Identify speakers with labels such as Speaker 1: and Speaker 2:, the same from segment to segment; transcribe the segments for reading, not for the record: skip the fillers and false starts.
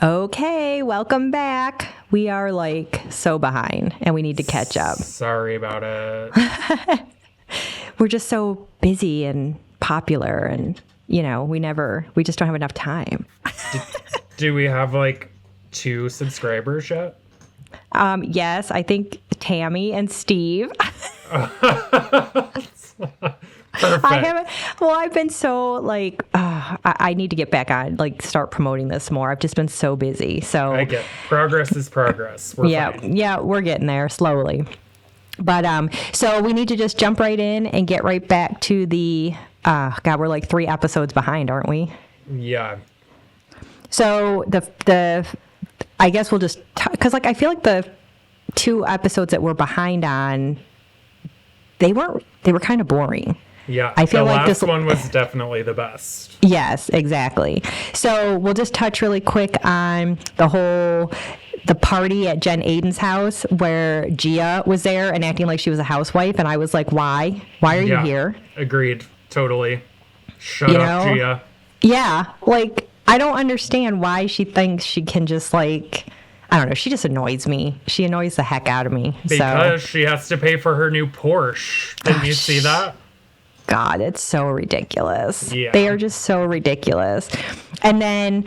Speaker 1: Okay, welcome back. We are like so behind and we need to catch up.
Speaker 2: Sorry about it.
Speaker 1: We're just so busy and popular and, we just don't have enough time.
Speaker 2: Do we have like 2 subscribers yet?
Speaker 1: Yes, I think Tammy and Steve.
Speaker 2: Perfect.
Speaker 1: I've been so like, I need to get back on, like start promoting this more. I've just been so busy. So
Speaker 2: I get progress is progress. We're fine.
Speaker 1: Yeah, we're getting there slowly. But so we need to just jump right in and get right back to the, we're like 3 episodes behind, aren't we?
Speaker 2: Yeah.
Speaker 1: So I guess we'll just, because like I feel like the 2 episodes that we're behind on, they were kind of boring.
Speaker 2: Yeah,
Speaker 1: I feel
Speaker 2: the
Speaker 1: like
Speaker 2: last one was definitely the best.
Speaker 1: Yes, exactly. So we'll just touch really quick on the party at Jen Aiden's house where Gia was there and acting like she was a housewife. And I was like, why? Why are you here?
Speaker 2: Agreed. Totally. Shut up, Gia.
Speaker 1: Yeah. Like, I don't understand why she thinks she can just like, I don't know. She just annoys me. She annoys the heck out of me.
Speaker 2: Because she has to pay for her new Porsche. Didn't you see that?
Speaker 1: God, it's so ridiculous.
Speaker 2: Yeah.
Speaker 1: They are just so ridiculous. And then,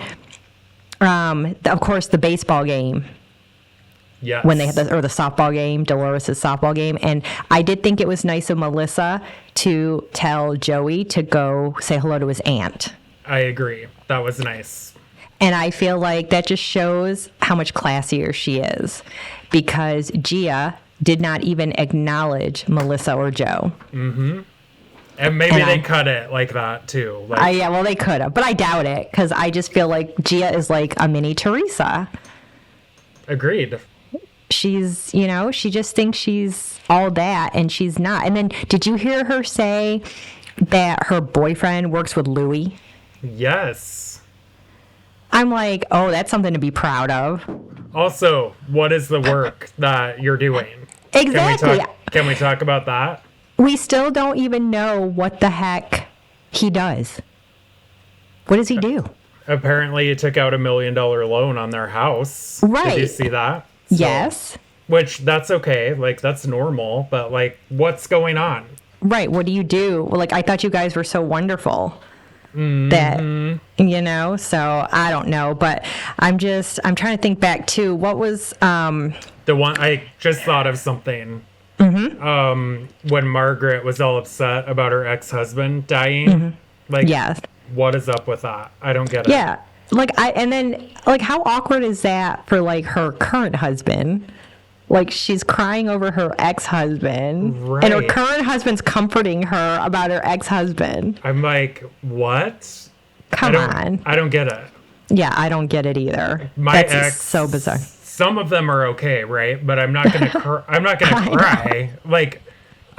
Speaker 1: of course, the baseball game.
Speaker 2: Yes.
Speaker 1: When they had the softball game, Dolores' softball game. And I did think it was nice of Melissa to tell Joey to go say hello to his aunt.
Speaker 2: I agree. That was nice.
Speaker 1: And I feel like that just shows how much classier she is. Because Gia did not even acknowledge Melissa or Joe.
Speaker 2: Mm-hmm. And maybe they cut it like that, too.
Speaker 1: Yeah, well, they could have. But I doubt it, because I just feel like Gia is like a mini Teresa.
Speaker 2: Agreed.
Speaker 1: She's, she just thinks she's all that, and she's not. And then, did you hear her say that her boyfriend works with Louis?
Speaker 2: Yes.
Speaker 1: I'm like, oh, that's something to be proud of.
Speaker 2: Also, what is the work that you're doing?
Speaker 1: Exactly.
Speaker 2: Can we talk about that?
Speaker 1: We still don't even know what the heck he does. What does he do?
Speaker 2: Apparently, he took out $1 million loan on their house.
Speaker 1: Right.
Speaker 2: Did you see that?
Speaker 1: Yes.
Speaker 2: Which, that's okay. Like, that's normal. But, like, what's going on?
Speaker 1: Right. What do you do? Well, like, I thought you guys were so wonderful.
Speaker 2: Mm-hmm.
Speaker 1: That, so I don't know. But I'm trying to think back, too. What was...
Speaker 2: The one, I just thought of something.
Speaker 1: Mm-hmm.
Speaker 2: When Margaret was all upset about her ex-husband dying.
Speaker 1: Mm-hmm.
Speaker 2: Like,
Speaker 1: yes.
Speaker 2: What is up with that? I don't get it.
Speaker 1: Yeah. And then how awkward is that for like her current husband? Like she's crying over her ex-husband,
Speaker 2: right.
Speaker 1: And her current husband's comforting her about her ex-husband.
Speaker 2: I'm like, what?
Speaker 1: Come on.
Speaker 2: I don't get it.
Speaker 1: Yeah, I don't get it either. That's ex, so bizarre.
Speaker 2: Some of them are okay, right? But I'm not gonna. I'm not gonna cry. Like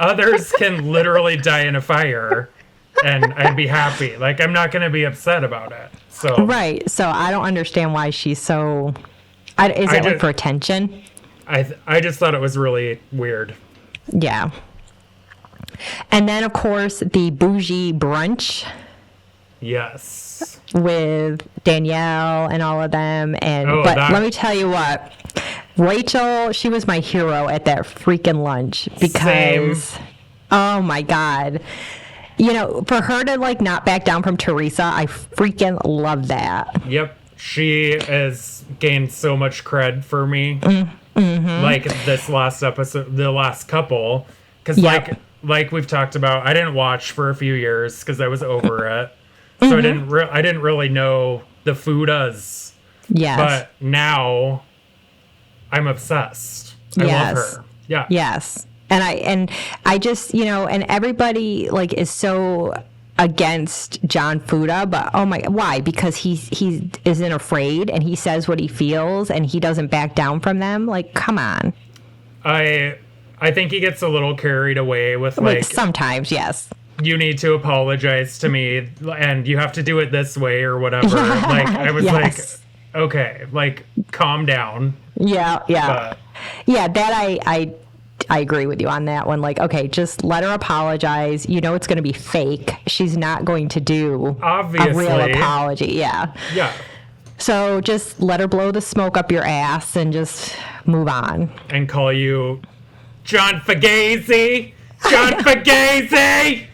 Speaker 2: others can literally die in a fire, and I'd be happy. Like I'm not gonna be upset about it. So
Speaker 1: right. So I don't understand why she's so. Is it like for attention?
Speaker 2: I just thought it was really weird.
Speaker 1: Yeah. And then of course the bougie brunch.
Speaker 2: Yes.
Speaker 1: With Danielle and all of them. Let me tell you what, Rachel, she was my hero at that freaking lunch because, oh my God. For her to like not back down from Teresa, I freaking love that.
Speaker 2: Yep. She has gained so much cred for me. Mm-hmm. Like this last episode, the last couple. Because like we've talked about, I didn't watch for a few years because I was over it. So I didn't really know the Fudas.
Speaker 1: Yes.
Speaker 2: But now I'm obsessed. I love her. Yeah.
Speaker 1: Yes. And I just, and everybody like is so against John Fuda, but oh my, why? Because he isn't afraid and he says what he feels and he doesn't back down from them. Like, come on.
Speaker 2: I think he gets a little carried away with like
Speaker 1: sometimes, yes.
Speaker 2: You need to apologize to me and you have to do it this way or whatever. Like I was like, okay, like calm down.
Speaker 1: Yeah.
Speaker 2: But,
Speaker 1: yeah, that I agree with you on that one. Like, okay, just let her apologize. It's going to be fake. She's not going to do
Speaker 2: obviously
Speaker 1: a real apology. Yeah.
Speaker 2: Yeah.
Speaker 1: So just let her blow the smoke up your ass and just move on.
Speaker 2: And call you John Fugazi. John Fugazi.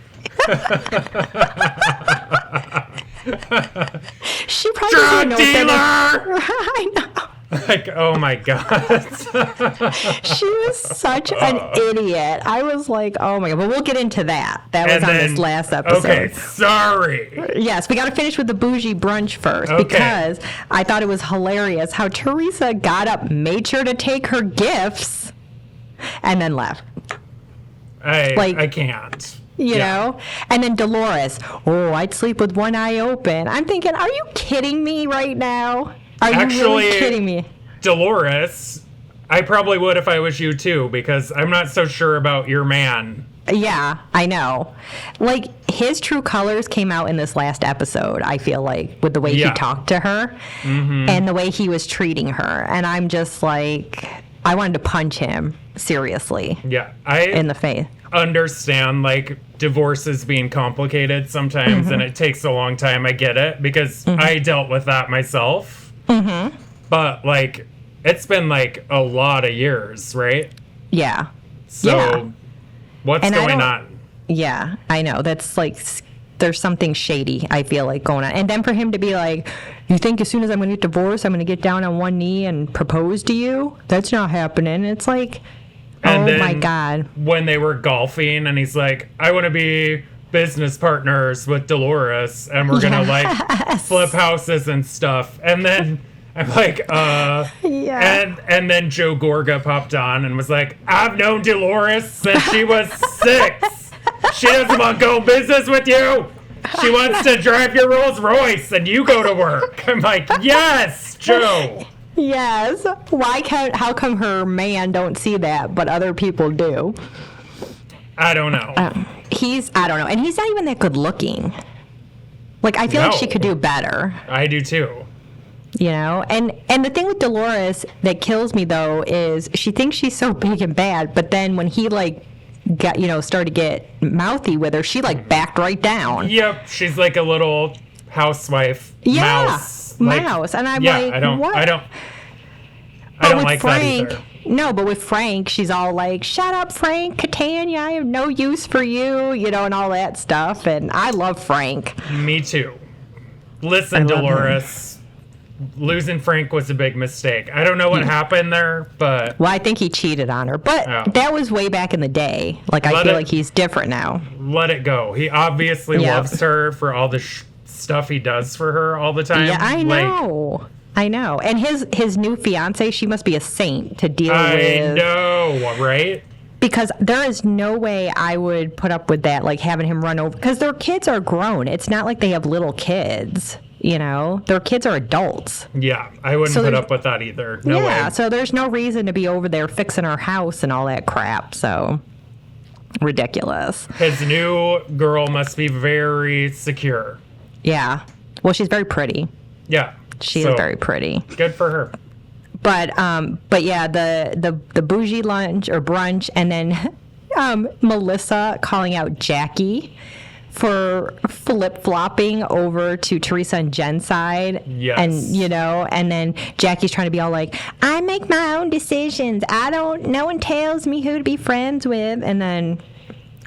Speaker 1: She probably
Speaker 2: drug
Speaker 1: didn't know
Speaker 2: dealer.
Speaker 1: I know.
Speaker 2: Like, oh my God.
Speaker 1: She was such an idiot. I was like, oh my God. But we'll get into that. That was on this last episode.
Speaker 2: Okay, sorry.
Speaker 1: Yes, we got to finish with the bougie brunch first because I thought it was hilarious how Teresa got up, made sure to take her gifts, and then left.
Speaker 2: I can't.
Speaker 1: You know? And then Dolores, oh, I'd sleep with one eye open. I'm thinking, are you kidding me right now? Are you really kidding me?
Speaker 2: Dolores, I probably would if I was you too, because I'm not so sure about your man.
Speaker 1: Yeah, I know. Like, his true colors came out in this last episode, I feel like, with the way he talked to her and the way he was treating her. And I'm just like, I wanted to punch him, seriously.
Speaker 2: Yeah,
Speaker 1: in the face.
Speaker 2: Understand, like, divorces being complicated sometimes and it takes a long time. I get it because I dealt with that myself. But, like, it's been, like, a lot of years, right?
Speaker 1: Yeah.
Speaker 2: So, what's going on?
Speaker 1: Yeah, I know. That's, like, there's something shady, I feel like, going on. And then for him to be like, you think as soon as I'm going to get divorced, I'm going to get down on one knee and propose to you? That's not happening. It's like,
Speaker 2: and
Speaker 1: oh, my God.
Speaker 2: When they were golfing, and he's like, I want to be business partners with Dolores, and we're gonna like flip houses and stuff. And then I'm like, and then Joe Gorga popped on and was like, I've known Dolores since she was 6. She doesn't want to go business with you. She wants to drive your Rolls Royce and you go to work. I'm like, yes, Joe.
Speaker 1: Yes. How come her man don't see that, but other people do?
Speaker 2: I don't know.
Speaker 1: I don't know. And he's not even that good looking. Like, I feel like she could do better.
Speaker 2: I do too.
Speaker 1: You know? And the thing with Dolores that kills me, though, is she thinks she's so big and bad, but then when he, like, started to get mouthy with her, she, like, backed right down.
Speaker 2: Yep. She's like a little housewife mouse.
Speaker 1: Mouse. And I'm like, what?
Speaker 2: I don't like Frank, that either.
Speaker 1: No, but with Frank, she's all like, shut up, Frank, Catania, I have no use for you, and all that stuff. And I love Frank.
Speaker 2: Me too. Listen, Dolores, losing Frank was a big mistake. I don't know what happened there, but...
Speaker 1: Well, I think he cheated on her, but that was way back in the day. Like, I feel like he's different now.
Speaker 2: Let it go. He obviously loves her for all the stuff he does for her all the time.
Speaker 1: Yeah, I know. I know. And his new fiance, she must be a saint to deal with.
Speaker 2: I know, right?
Speaker 1: Because there is no way I would put up with that, like having him run over. Because their kids are grown. It's not like they have little kids, Their kids are adults.
Speaker 2: Yeah, I wouldn't put up with that either. No way.
Speaker 1: So there's no reason to be over there fixing her house and all that crap. So, ridiculous.
Speaker 2: His new girl must be very secure.
Speaker 1: Yeah. Well, she's very pretty.
Speaker 2: Yeah.
Speaker 1: She is very pretty.
Speaker 2: Good for her.
Speaker 1: But yeah, the bougie lunch or brunch, and then Melissa calling out Jackie for flip-flopping over to Teresa and Jen's side.
Speaker 2: Yes.
Speaker 1: And, and then Jackie's trying to be all like, I make my own decisions. No one tells me who to be friends with. And then,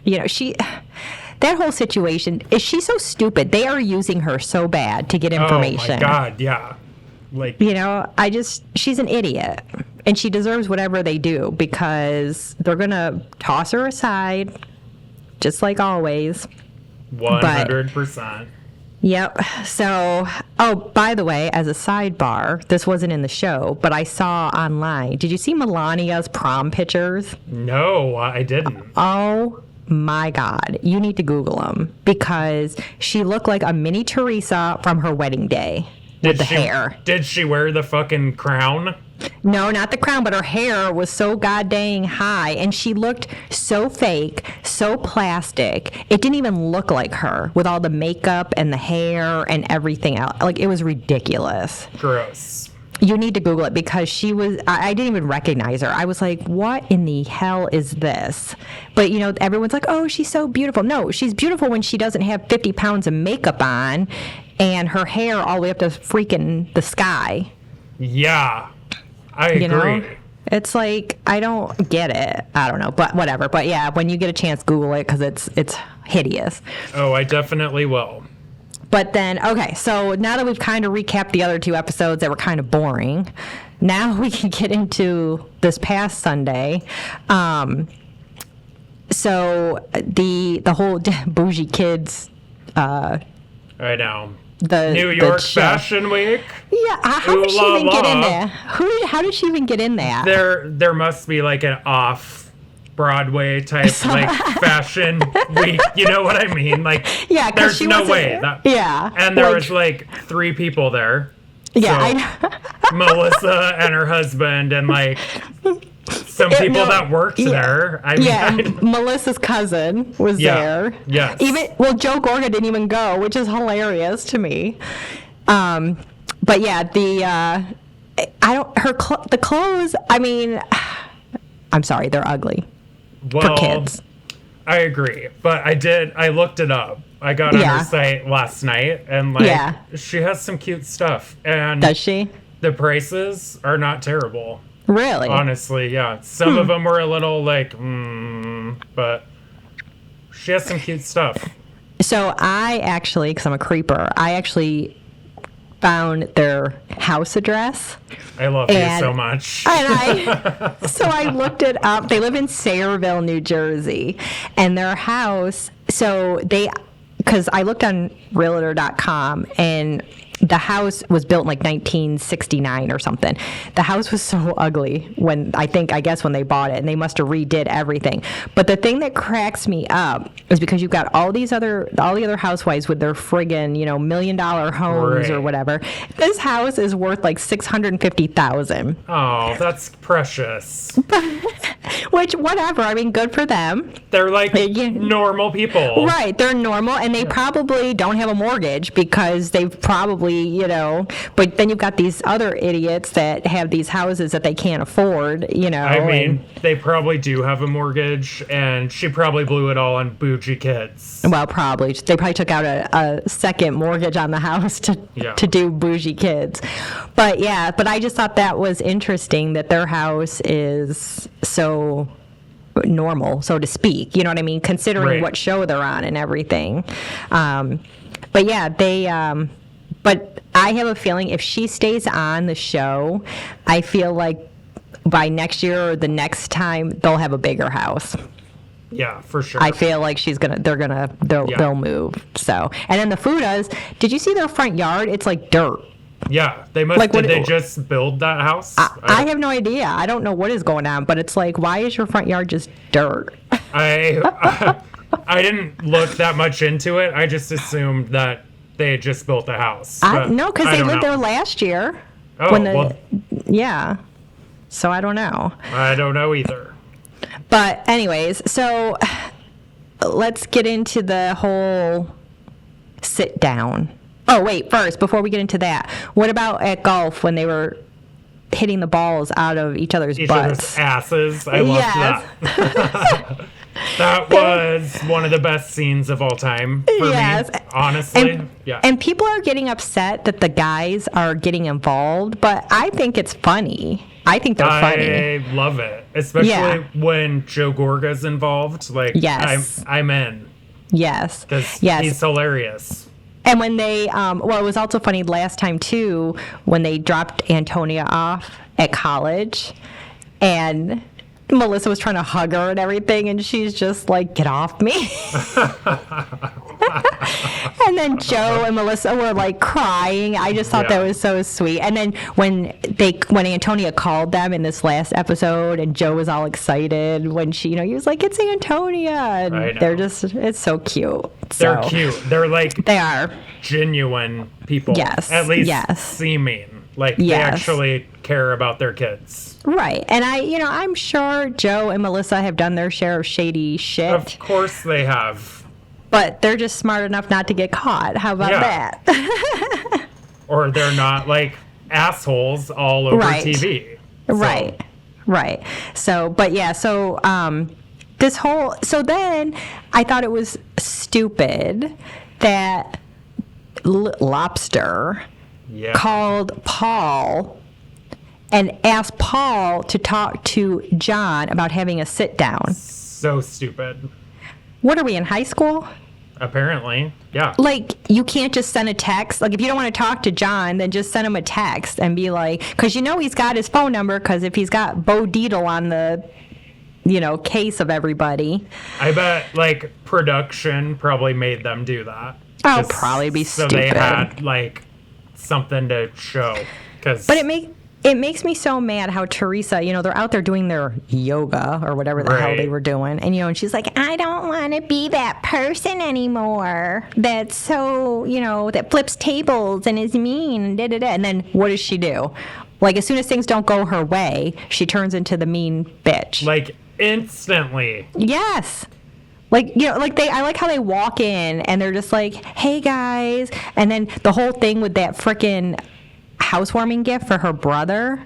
Speaker 1: that whole situation, is she so stupid? They are using her so bad to get information.
Speaker 2: Oh, my God, yeah. Like,
Speaker 1: she's an idiot. And she deserves whatever they do because they're going to toss her aside, just like always.
Speaker 2: 100%.
Speaker 1: Yep. So, by the way, as a sidebar, this wasn't in the show, but I saw online. Did you see Melania's prom pictures?
Speaker 2: No, I didn't.
Speaker 1: Oh, my God. You need to Google them because she looked like a mini Teresa from her wedding day with the hair.
Speaker 2: Did she wear the fucking crown?
Speaker 1: No, not the crown, but her hair was so goddamn high, and she looked so fake, so plastic. It didn't even look like her with all the makeup and the hair and everything else. Like, it was ridiculous.
Speaker 2: Gross.
Speaker 1: You need to Google it because she was, I didn't even recognize her. I was like, what in the hell is this? But, you know, everyone's like, oh, she's so beautiful. No, she's beautiful when she doesn't have 50 pounds of makeup on and her hair all the way up to freaking the sky.
Speaker 2: Yeah, I agree.
Speaker 1: Know? It's like, I don't get it. I don't know, but whatever. But yeah, when you get a chance, Google it because it's hideous.
Speaker 2: Oh, I definitely will.
Speaker 1: But then, okay, so now that we've kind of recapped the other 2 episodes that were kind of boring, now we can get into this past Sunday. So the whole bougie kids.
Speaker 2: I know.
Speaker 1: The
Speaker 2: New York Fashion Week.
Speaker 1: Yeah, how did she even get in there? How did she even get in that?
Speaker 2: There must be like an off-Broadway type like fashion week. You know what I mean? Like,
Speaker 1: yeah,
Speaker 2: there's no way. And there was like 3 people there.
Speaker 1: Yeah,
Speaker 2: so, Melissa and her husband and like some people that worked there. I mean,
Speaker 1: Melissa's cousin was there.
Speaker 2: Yes.
Speaker 1: Joe Gorga didn't even go, which is hilarious to me. But yeah, the clothes. I mean, I'm sorry, they're ugly for kids.
Speaker 2: I agree, but I looked it up. I got on her site last night, and like, she has some cute stuff. And
Speaker 1: does she?
Speaker 2: The prices are not terrible.
Speaker 1: Really?
Speaker 2: Honestly, yeah. Some of them were a little like, but she has some cute stuff. So
Speaker 1: I actually, because I'm a creeper, I actually found their house address.
Speaker 2: I love you so much.
Speaker 1: And so I looked it up. They live in Sayreville, New Jersey, and their house. Because I looked on Realtor.com and the house was built in like 1969 or something. The house was so ugly I guess when they bought it, and they must have redid everything. But the thing that cracks me up is because you've got all the other housewives with their friggin', $1 million homes or whatever. This house is worth like $650,000.
Speaker 2: Oh, that's precious.
Speaker 1: Which, whatever. I mean, good for them.
Speaker 2: They're like normal people.
Speaker 1: Right. They're normal, and they probably don't have a mortgage because they've probably, but then you've got these other idiots that have these houses that they can't afford,
Speaker 2: I mean, they probably do have a mortgage, and she probably blew it all on bougie kids.
Speaker 1: Well, probably. They probably took out a second mortgage on the house to do bougie kids. But I just thought that was interesting that their house is so normal, so to speak. You know what I mean? Considering what show they're on and everything. But I have a feeling if she stays on the show, I feel like by next year or the next time, they'll have a bigger house.
Speaker 2: Yeah, for sure.
Speaker 1: I feel like they'll move. So, and then the Fudas, did you see their front yard? It's like dirt.
Speaker 2: Yeah, did they just build that house?
Speaker 1: I have no idea. I don't know what is going on, but it's like, why is your front yard just dirt?
Speaker 2: I didn't look that much into it. I just assumed that they had just built a house.
Speaker 1: No, because they lived there last year.
Speaker 2: Oh,
Speaker 1: yeah. So I don't know.
Speaker 2: I don't know either.
Speaker 1: But anyways, so let's get into the whole sit down. Oh, wait, first, before we get into that, what about at golf when they were hitting the balls out of each other's butts?
Speaker 2: Asses. I love that. That was one of the best scenes of all time for me, honestly.
Speaker 1: And people are getting upset that the guys are getting involved, but I think it's funny. I think they're funny.
Speaker 2: I love it, especially when Joe Gorga's involved. Like, I'm in.
Speaker 1: Yes.
Speaker 2: Because he's hilarious.
Speaker 1: And when they, it was also funny last time, too, when they dropped Antonia off at college, and Melissa was trying to hug her and everything, and she's just like, get off me. And then Joe and Melissa were like crying. I just thought that was so sweet. And then when Antonia called them in this last episode, and Joe was all excited when she, he was like, it's Antonia. And they're just, it's so cute.
Speaker 2: They're cute. They're like,
Speaker 1: they are
Speaker 2: genuine people.
Speaker 1: Yes.
Speaker 2: At least seeming like they actually care about their kids.
Speaker 1: Right. And I'm sure Joe and Melissa have done their share of shady shit.
Speaker 2: Of course they have.
Speaker 1: But they're just smart enough not to get caught. How about that?
Speaker 2: Or they're not like assholes all over TV. So.
Speaker 1: Right. So, but yeah, so so then I thought it was stupid that Lobster called Paul and asked Paul to talk to John about having a sit down.
Speaker 2: So stupid.
Speaker 1: What are we, in high school?
Speaker 2: Apparently, yeah.
Speaker 1: Like, you can't just send a text. Like, if you don't want to talk to John, then just send him a text and be like, because he's got his phone number, because if he's got Bo Dietl on the, case of everybody.
Speaker 2: I bet, like, production probably made them do that.
Speaker 1: Oh, probably be stupid.
Speaker 2: So they had, like, something to show.
Speaker 1: But it makes me so mad how Teresa, they're out there doing their yoga or whatever the hell they were doing. And, and she's like, I don't want to be that person anymore that's so, that flips tables and is mean and da-da-da. And then what does she do? Like, as soon as things don't go her way, she turns into the mean bitch.
Speaker 2: Like, instantly.
Speaker 1: Yes. Like, I like how they walk in and they're just like, hey, guys. And then the whole thing with that frickin' housewarming gift for her brother.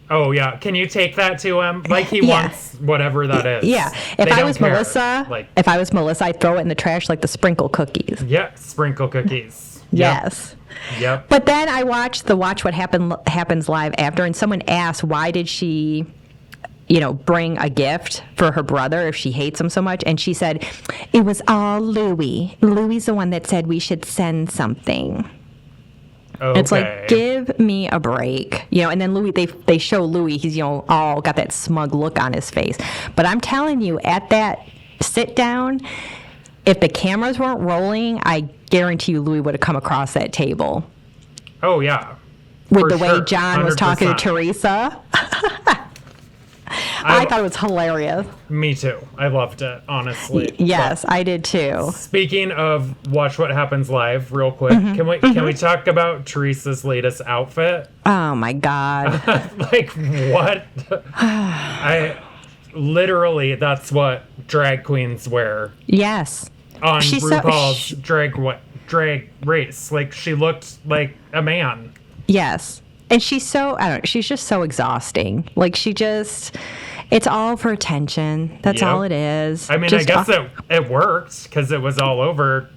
Speaker 2: Oh, yeah. Can you take that to him? Like, he wants whatever that is.
Speaker 1: Yeah. If I was Melissa, I'd throw it in the trash like the sprinkle cookies.
Speaker 2: Yeah, sprinkle cookies.
Speaker 1: Yes.
Speaker 2: Yep.
Speaker 1: But then I watched the Watch What Happens Live after, and someone asked, why did she, bring a gift for her brother if she hates him so much? And she said, it was all Louis. Louis's the one that said we should send something.
Speaker 2: Okay.
Speaker 1: It's like, give me a break. And then Louis, they show Louis, he's, all got that smug look on his face. But I'm telling you, at that sit down, if the cameras weren't rolling, I guarantee you Louis would have come across that table.
Speaker 2: Oh, yeah.
Speaker 1: With the way John 100%. Was talking to Teresa. I thought it was hilarious.
Speaker 2: Me too. I loved it, honestly.
Speaker 1: Yes, I did too.
Speaker 2: Speaking of Watch What Happens Live, real quick, can we talk about Teresa's latest outfit?
Speaker 1: Oh my God!
Speaker 2: Like what? Literally, that's what drag queens wear.
Speaker 1: Yes.
Speaker 2: On RuPaul's drag race, like she looked like a man.
Speaker 1: Yes. And she's just so exhausting. Like, it's all for attention. That's all it is.
Speaker 2: I mean, I guess it worked because it was all over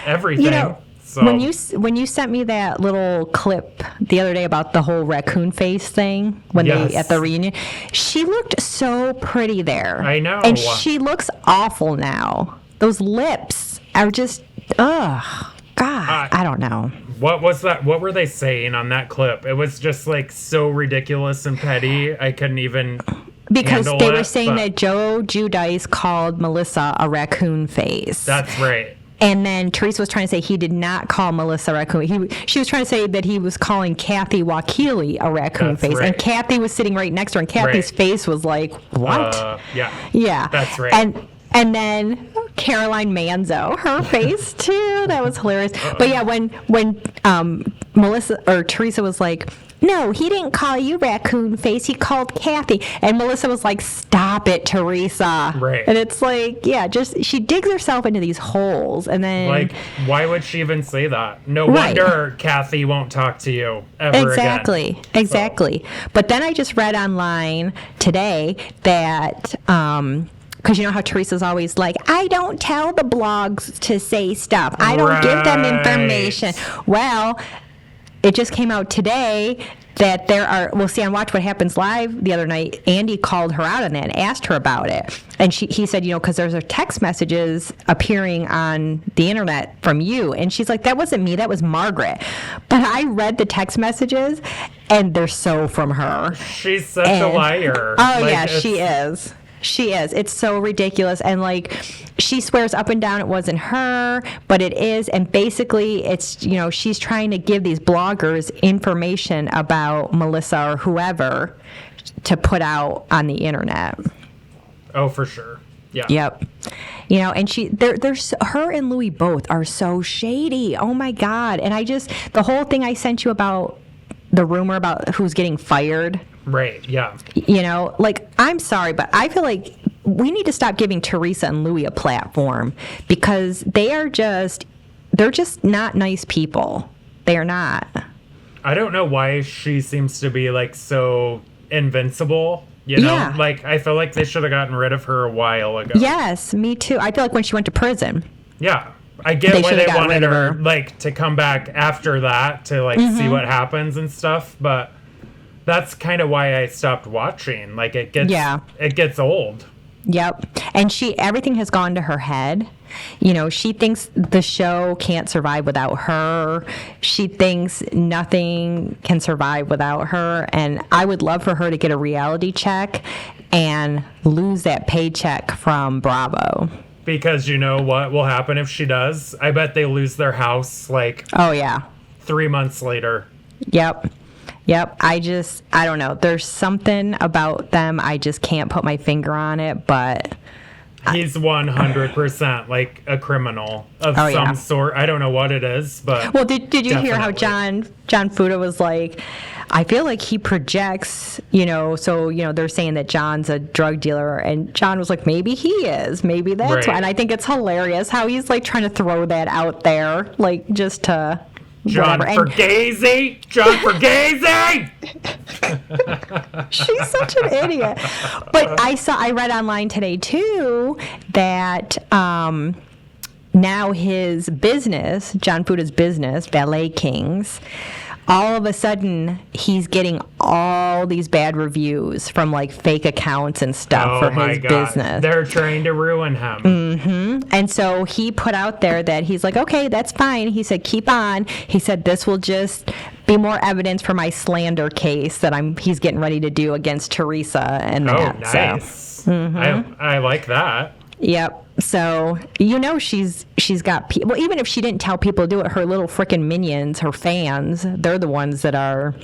Speaker 2: everything. So.
Speaker 1: When you sent me that little clip the other day about the whole raccoon face thing they at the reunion, she looked so pretty there.
Speaker 2: I know.
Speaker 1: And she looks awful now. Those lips are just, ugh. God, I don't know.
Speaker 2: What was that? What were they saying on that clip? It was just like so ridiculous and petty. I couldn't even.
Speaker 1: Because they were saying that Joe Giudice called Melissa a raccoon face.
Speaker 2: That's right.
Speaker 1: And then Teresa was trying to say he did not call Melissa a raccoon. She was trying to say that he was calling Kathy Wakili a raccoon face. Right. And Kathy was sitting right next to her, and Kathy's face was like, what? Yeah. That's right. And then Caroline Manzo, her face too. That was hilarious. But yeah, when Melissa or Teresa was like, no, he didn't call you raccoon face. He called Kathy. And Melissa was like, stop it, Teresa.
Speaker 2: Right.
Speaker 1: And it's like, yeah, she digs herself into these holes. And then.
Speaker 2: Like, why would she even say that? No wonder Kathy won't talk to you ever again.
Speaker 1: Exactly. So. But then I just read online today that. Because you know how Teresa's always like, I don't tell the blogs to say stuff. I don't give them information. Well, it just came out today that we'll see on Watch What Happens Live the other night, Andy called her out on that and asked her about it. And he said, because there's text messages appearing on the internet from you. And she's like, that wasn't me, that was Margaret. But I read the text messages, and they're so from her.
Speaker 2: She's such a liar.
Speaker 1: Oh, yeah, she is. She is. It's so ridiculous. And like, she swears up and down it wasn't her, but it is. And basically it's, she's trying to give these bloggers information about Melissa or whoever to put out on the internet.
Speaker 2: Oh, for sure. Yeah.
Speaker 1: Yep. And there's her and Louis both are so shady. Oh my God. And the whole thing I sent you about the rumor about who's getting fired.
Speaker 2: Right, yeah.
Speaker 1: Like, I'm sorry, but I feel like we need to stop giving Teresa and Louis a platform because they're just not nice people. They are not.
Speaker 2: I don't know why she seems to be like so invincible. You know,
Speaker 1: Yeah.
Speaker 2: like I feel like they should have gotten rid of her a while ago.
Speaker 1: Yes, me too. I feel like when she went to prison.
Speaker 2: Yeah. I get
Speaker 1: They
Speaker 2: why
Speaker 1: should have
Speaker 2: they
Speaker 1: gotten
Speaker 2: wanted
Speaker 1: rid of
Speaker 2: her
Speaker 1: her.
Speaker 2: like to come back after that to like see what happens and stuff, but that's kind of why I stopped watching. Like it gets old.
Speaker 1: Yep. And everything has gone to her head. You know, she thinks the show can't survive without her. She thinks nothing can survive without her. And I would love for her to get a reality check and lose that paycheck from Bravo.
Speaker 2: Because you know what will happen if she does? I bet they lose their house like
Speaker 1: Oh, yeah.
Speaker 2: 3 months later.
Speaker 1: Yep. I don't know. There's something about them. I just can't put my finger on it, but
Speaker 2: He's 100% like a criminal of some sort. I don't know what it is, but
Speaker 1: well, did you hear how
Speaker 2: definitely.
Speaker 1: John Fuda was like, I feel like he projects, so they're saying that John's a drug dealer, and John was like, maybe he is, maybe that's
Speaker 2: Right.
Speaker 1: why. And I think it's hilarious how he's like trying to throw that out there, like just to
Speaker 2: John
Speaker 1: whatever.
Speaker 2: Forgazy! John Forgazy!
Speaker 1: She's such an idiot. But I read online today too that now his business, John Fuda's business, Ballet Kings, all of a sudden he's getting all these bad reviews from like fake accounts and stuff for his business.
Speaker 2: They're trying to ruin him.
Speaker 1: And so he put out there that he's like, okay, that's fine. He said, keep on. He said, this will just be more evidence for my slander case that he's getting ready to do against Teresa and that.
Speaker 2: Oh, nice. I like that.
Speaker 1: Yep. So, she's got people. Well, even if she didn't tell people to do it, her little freaking minions, her fans, they're the ones that are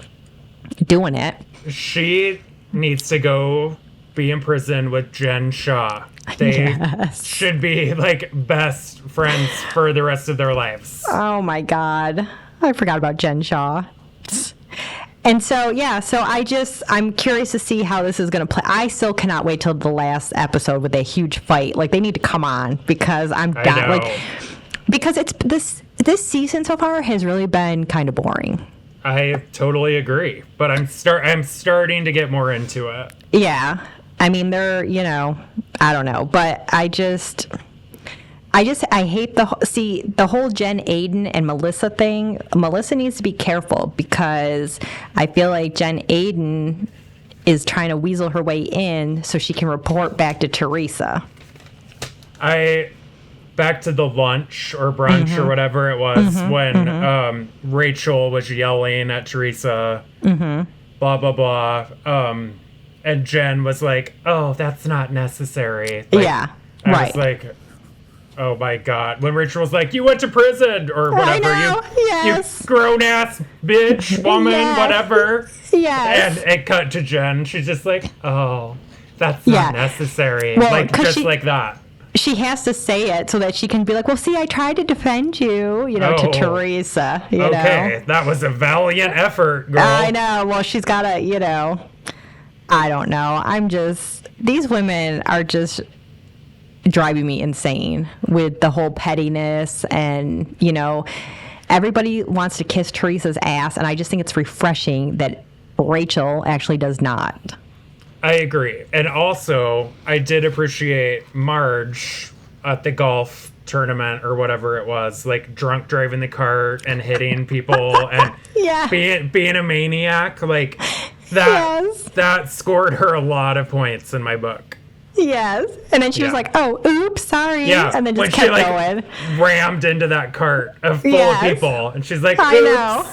Speaker 1: doing it.
Speaker 2: She needs to go be in prison with Jen Shaw. They should be like best friends for the rest of their lives.
Speaker 1: Oh my God. I forgot about Jen Shaw. And so, I'm curious to see how this is going to play. I still cannot wait till the last episode with a huge fight. Like, they need to come on because I'm done. Like, because it's this season so far has really been kind of boring.
Speaker 2: I totally agree, but I'm starting to get more into it.
Speaker 1: Yeah. I mean, they're, I don't know, but I hate the whole Jen Aiden and Melissa thing. Melissa needs to be careful because I feel like Jen Aiden is trying to weasel her way in so she can report back to Teresa.
Speaker 2: Back to the lunch or brunch or whatever it was when Rachel was yelling at Teresa, blah, blah, blah. And Jen was like, oh, that's not necessary. Like,
Speaker 1: yeah,
Speaker 2: I
Speaker 1: right.
Speaker 2: was like, oh my God. When Rachel was like, you went to prison or whatever.
Speaker 1: Yes.
Speaker 2: You grown ass bitch, woman,
Speaker 1: Yes.
Speaker 2: whatever.
Speaker 1: Yes.
Speaker 2: And it cut to Jen. She's just like, oh, that's not necessary.
Speaker 1: Well,
Speaker 2: like, just like that.
Speaker 1: She has to say it so that she can be like, well, see, I tried to defend you, to Teresa,
Speaker 2: Okay, that was a valiant effort, girl.
Speaker 1: I know. Well, she's got to, I don't know. These women are just driving me insane with the whole pettiness and, everybody wants to kiss Teresa's ass. And I just think it's refreshing that Rachel actually does not.
Speaker 2: I agree. And also, I did appreciate Marge at the golf tournament or whatever it was, like drunk driving the cart and hitting people and being a maniac. Like that scored her a lot of points in my book.
Speaker 1: Yes. And then she was like, oh, oops, sorry.
Speaker 2: Yeah.
Speaker 1: And then just
Speaker 2: when
Speaker 1: kept
Speaker 2: she,
Speaker 1: going.
Speaker 2: Rammed into that cart full of people. And she's like, oops.
Speaker 1: I know.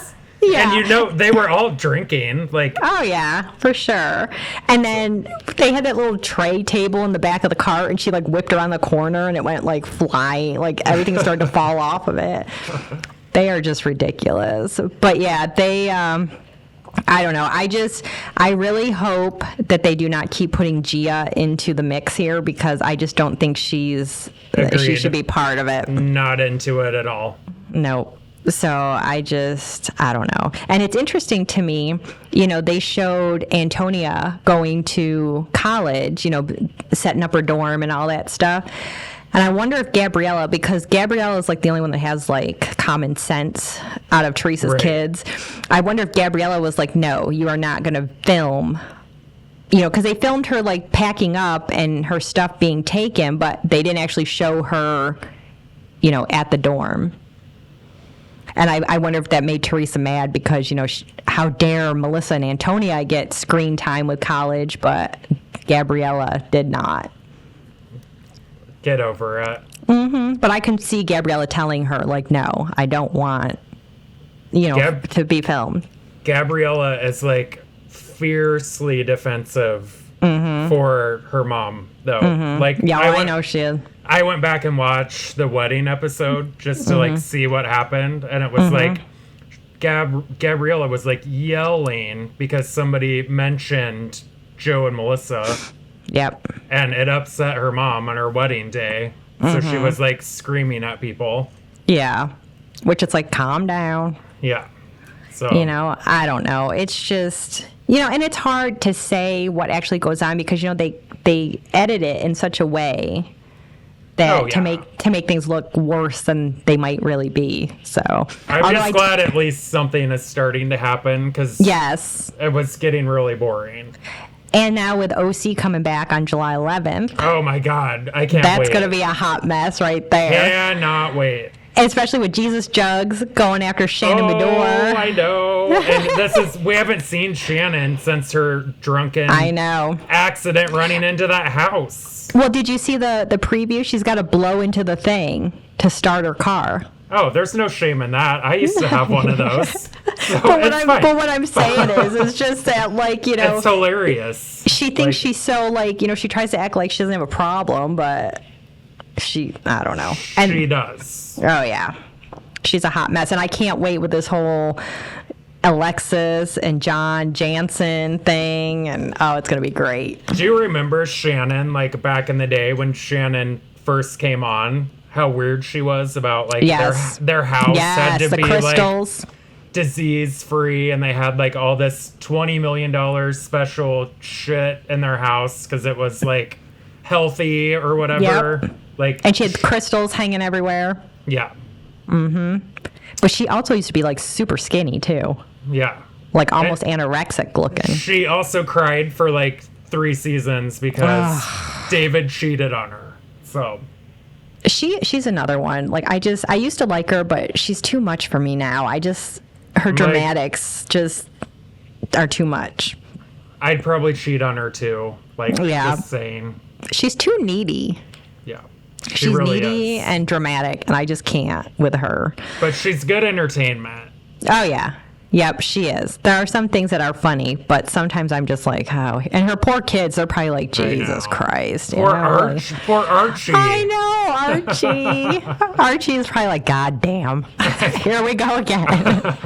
Speaker 1: Yeah.
Speaker 2: And they were all drinking. Like,
Speaker 1: oh yeah, for sure. And then they had that little tray table in the back of the cart, and she like whipped around the corner, and it went like flying. Like everything started to fall off of it. They are just ridiculous. But yeah, they. I don't know. I really hope that they do not keep putting Gia into the mix here because I just don't think she should be part of it.
Speaker 2: Not into it at all.
Speaker 1: No. So I don't know. And it's interesting to me, they showed Antonia going to college, setting up her dorm and all that stuff. And I wonder if Gabriella, because Gabriella is like the only one that has like common sense out of Teresa's kids. I wonder if Gabriella was like, no, you are not going to film, you know, because they filmed her like packing up and her stuff being taken, but they didn't actually show her, you know, at the dorm. And I wonder if that made Teresa mad because, you know, how dare Melissa and Antonia get screen time with college, but Gabriella did not.
Speaker 2: Get over it.
Speaker 1: Mm-hmm. But I can see Gabriella telling her, like, no, I don't want, you know, to be filmed.
Speaker 2: Gabriella is, like, fiercely defensive for her mom, though. Like,
Speaker 1: yeah, I know she is.
Speaker 2: I went back and watched the wedding episode just to, like, see what happened. And it was, like, Gabriella was, like, yelling because somebody mentioned Joe and Melissa.
Speaker 1: Yep.
Speaker 2: And it upset her mom on her wedding day. So she was like screaming at people.
Speaker 1: Yeah. Which it's like, calm down.
Speaker 2: Yeah. So,
Speaker 1: you know, I don't know. It's just, you know, and it's hard to say what actually goes on because, you know, they edit it in such a way that to make things look worse than they might really be. So
Speaker 2: I'm just glad at least something is starting to happen because it was getting really boring.
Speaker 1: And now with OC coming back on July 11th.
Speaker 2: Oh, my God. I can't wait.
Speaker 1: That's going to be a hot mess right there.
Speaker 2: Cannot wait.
Speaker 1: Especially with Jesus Jugs going after Shannon Medore.
Speaker 2: Oh, I know. And we haven't seen Shannon since her drunken accident running into that house.
Speaker 1: Well, did you see the preview? She's got to blow into the thing to start her car.
Speaker 2: Oh, there's no shame in that. I used to have one of those. So
Speaker 1: but what I'm saying is just that, like, you know.
Speaker 2: It's hilarious.
Speaker 1: She thinks she's so, like, you know, she tries to act like she doesn't have a problem, but I don't know. And,
Speaker 2: she does.
Speaker 1: Oh, yeah. She's a hot mess. And I can't wait with this whole Alexis and John Jansen thing. And, it's going to be great.
Speaker 2: Do you remember Shannon, like, back in the day when Shannon first came on? How weird she was about, like, their house had to be,
Speaker 1: crystals.
Speaker 2: Like, disease-free, and they had, like, all this $20 million special shit in their house because it was, like, healthy or whatever.
Speaker 1: Yep.
Speaker 2: Like,
Speaker 1: and she had crystals hanging everywhere.
Speaker 2: Yeah.
Speaker 1: Mm-hmm. But she also used to be, like, super skinny, too.
Speaker 2: Yeah.
Speaker 1: Like, almost anorexic looking.
Speaker 2: She also cried for, like, 3 seasons because David cheated on her. So...
Speaker 1: She's another one. Like, I used to like her, but she's too much for me now. Her dramatics just are too much.
Speaker 2: I'd probably cheat on her too. Like, just saying.
Speaker 1: She's too needy.
Speaker 2: Yeah.
Speaker 1: She's really needy and dramatic, and I just can't with her.
Speaker 2: But she's good entertainment.
Speaker 1: Oh, yeah. Yep, she is. There are some things that are funny, but sometimes I'm just like, oh. And her poor kids, they're probably like, Jesus Christ.
Speaker 2: Poor Archie.
Speaker 1: I know, Archie. Archie is probably like, God damn. Here we go again.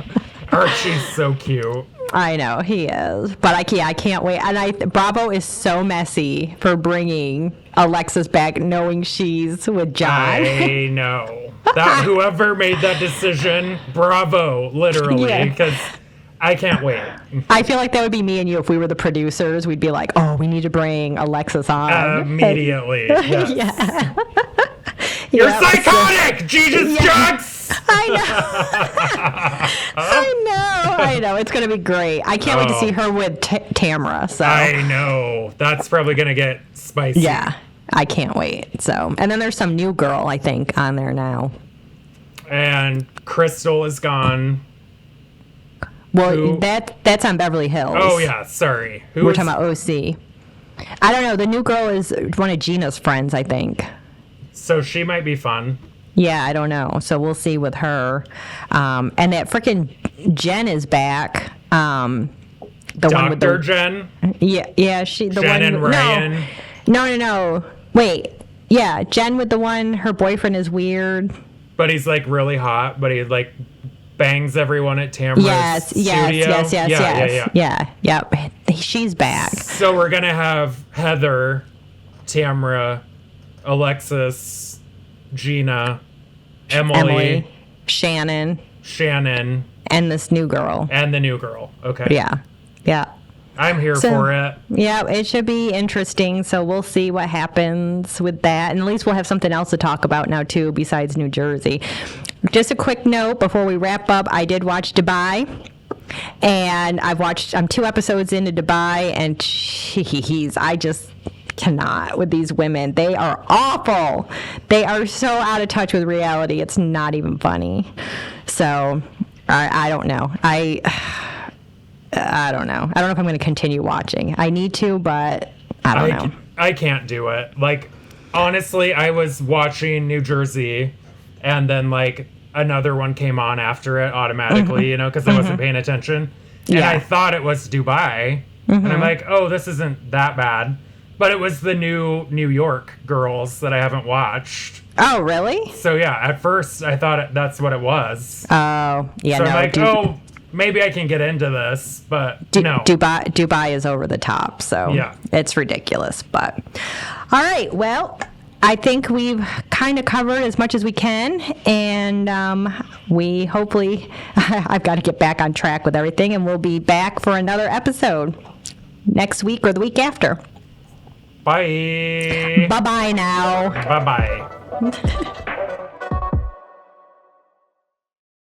Speaker 2: Archie's so cute.
Speaker 1: I know, he is. But I can't wait. And Bravo is so messy for bringing Alexis back knowing she's with John.
Speaker 2: I know. That whoever made that decision, bravo, literally, because I can't wait.
Speaker 1: I feel like that would be me and you if we were the producers. We'd be like, oh, we need to bring Alexis on.
Speaker 2: Immediately. Yes.
Speaker 1: Yeah.
Speaker 2: You're psychotic, Jesus Jugs!
Speaker 1: I know. It's going to be great. I can't wait to see her with Tamra. So
Speaker 2: I know. That's probably going to get spicy.
Speaker 1: Yeah. I can't wait. So, and then there's some new girl, I think, on there now.
Speaker 2: And Crystal is gone.
Speaker 1: Well, that's on Beverly Hills.
Speaker 2: Oh, yeah. Sorry.
Speaker 1: We're talking about OC. I don't know. The new girl is one of Gina's friends, I think.
Speaker 2: So she might be fun.
Speaker 1: Yeah, I don't know. So we'll see with her. And that freaking Jen is back. The one with the
Speaker 2: Jen?
Speaker 1: Yeah. She the
Speaker 2: Jen
Speaker 1: one
Speaker 2: and Ryan.
Speaker 1: No. Wait. Yeah, Jen with the one. Her boyfriend is weird.
Speaker 2: But he's like really hot. But he like bangs everyone at Tamra's studio.
Speaker 1: Yes. Yep. She's back.
Speaker 2: So we're gonna have Heather, Tamra, Alexis, Gina, Emily,
Speaker 1: Shannon,
Speaker 2: and
Speaker 1: this new girl.
Speaker 2: And the new girl. Okay.
Speaker 1: Yeah.
Speaker 2: I'm here for it.
Speaker 1: Yeah, it should be interesting. So we'll see what happens with that. And at least we'll have something else to talk about now, too, besides New Jersey. Just a quick note before we wrap up. I did watch Dubai. And I'm 2 episodes into Dubai. And jeez, I just cannot with these women. They are awful. They are so out of touch with reality. It's not even funny. So I don't know. I don't know. I don't know if I'm going to continue watching. I need to, but I don't know.
Speaker 2: I can't do it. Like, honestly, I was watching New Jersey, and then, like, another one came on after it automatically, you know, because I wasn't paying attention. And I thought it was Dubai. And I'm like, oh, this isn't that bad. But it was the new New York girls that I haven't watched.
Speaker 1: Oh, really?
Speaker 2: So, yeah, at first I thought that's what it was.
Speaker 1: Oh, yeah,
Speaker 2: so I'm like, maybe I can get into this, but no.
Speaker 1: Dubai is over the top, so it's ridiculous. But all right, well, I think we've kind of covered as much as we can, and we hopefully I've got to get back on track with everything, and we'll be back for another episode next week or the week after.
Speaker 2: Bye.
Speaker 1: Bye-bye now.
Speaker 2: Bye-bye.